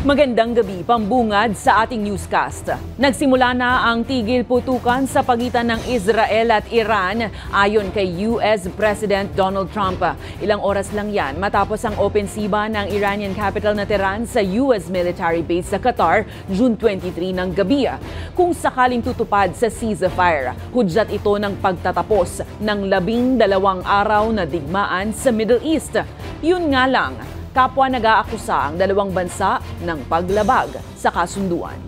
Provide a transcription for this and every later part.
Magandang gabi, pambungad sa ating newscast. Nagsimula na ang tigil putukan sa pagitan ng Israel at Iran ayon kay US President Donald Trump. Ilang oras lang yan matapos ang opensiba ng Iranian capital na Tehran sa US military base sa Qatar June 23 ng gabi. Kung sakaling tutupad sa ceasefire, hudyat ito ng pagtatapos ng 12 araw na digmaan sa Middle East. Yun nga lang, kapwa nag-aakusa ang dalawang bansa ng paglabag sa kasunduan.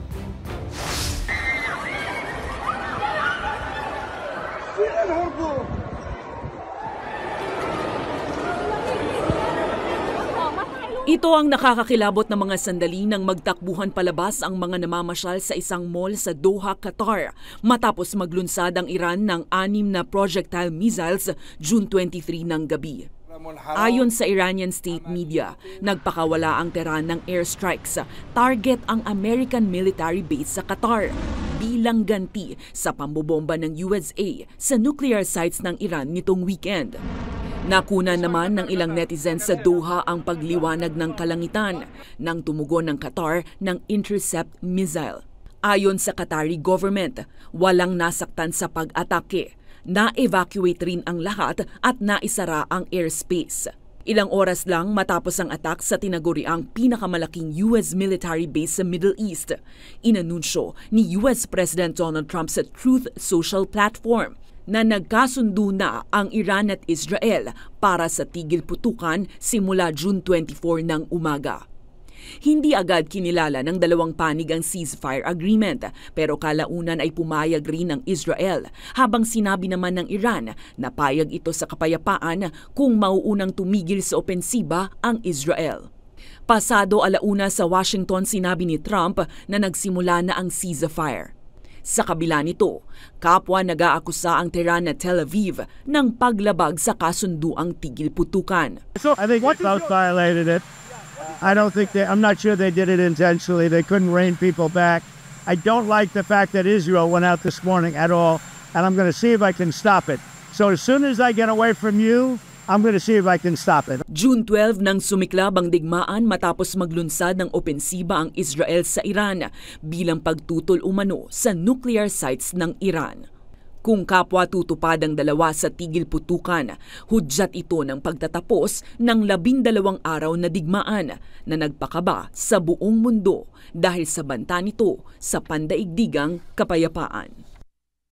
Ito ang nakakakilabot na mga sandali nang magtakbuhan palabas ang mga namamasyal sa isang mall sa Doha, Qatar matapos maglunsad ang Iran ng 6 na projectile missiles June 23 ng gabi. Ayon sa Iranian state media, nagpakawala ang Tehran ng airstrikes. Target ang American military base sa Qatar bilang ganti sa pambobomba ng USA sa nuclear sites ng Iran nitong weekend. Nakuna naman ng ilang netizens sa Doha ang pagliwanag ng kalangitan nang tumugon ng Qatar ng intercept missile. Ayon sa Qatari government, walang nasaktan sa pag-atake. Na-evacuate rin ang lahat at naisara ang airspace. Ilang oras lang matapos ang attack sa tinaguriang pinakamalaking US military base sa Middle East, inanunsyo ni US President Donald Trump sa Truth Social platform na nagkasundo na ang Iran at Israel para sa tigil putukan simula June 24 ng umaga. Hindi agad kinilala ng dalawang panig ang ceasefire agreement pero kalaunan ay pumayag rin ng Israel habang sinabi naman ng Iran na payag ito sa kapayapaan kung mauunang tumigil sa opensiba ang Israel. Pasado alauna sa Washington sinabi ni Trump na nagsimula na ang ceasefire. Sa kabila nito, kapwa nag-aakusa ang Tehran at Tel Aviv ng paglabag sa kasunduang tigil putukan. I think both violated it. I'm not sure they did it intentionally. They couldn't rein people back. I don't like the fact that Israel went out this morning at all, and I'm going to see if I can stop it. So as soon as I get away from you, I'm going to see if I can stop it. June 12 nang sumiklab ang digmaan matapos maglunsad ng opensiba ang Israel sa Iran bilang pagtutol umano sa nuclear sites ng Iran. Kung kapwa tutupad ang dalawa sa tigil putukan, hudyat ito ng pagtatapos ng 12 araw na digmaan na nagpakaba sa buong mundo dahil sa banta nito sa pandaigdigang kapayapaan.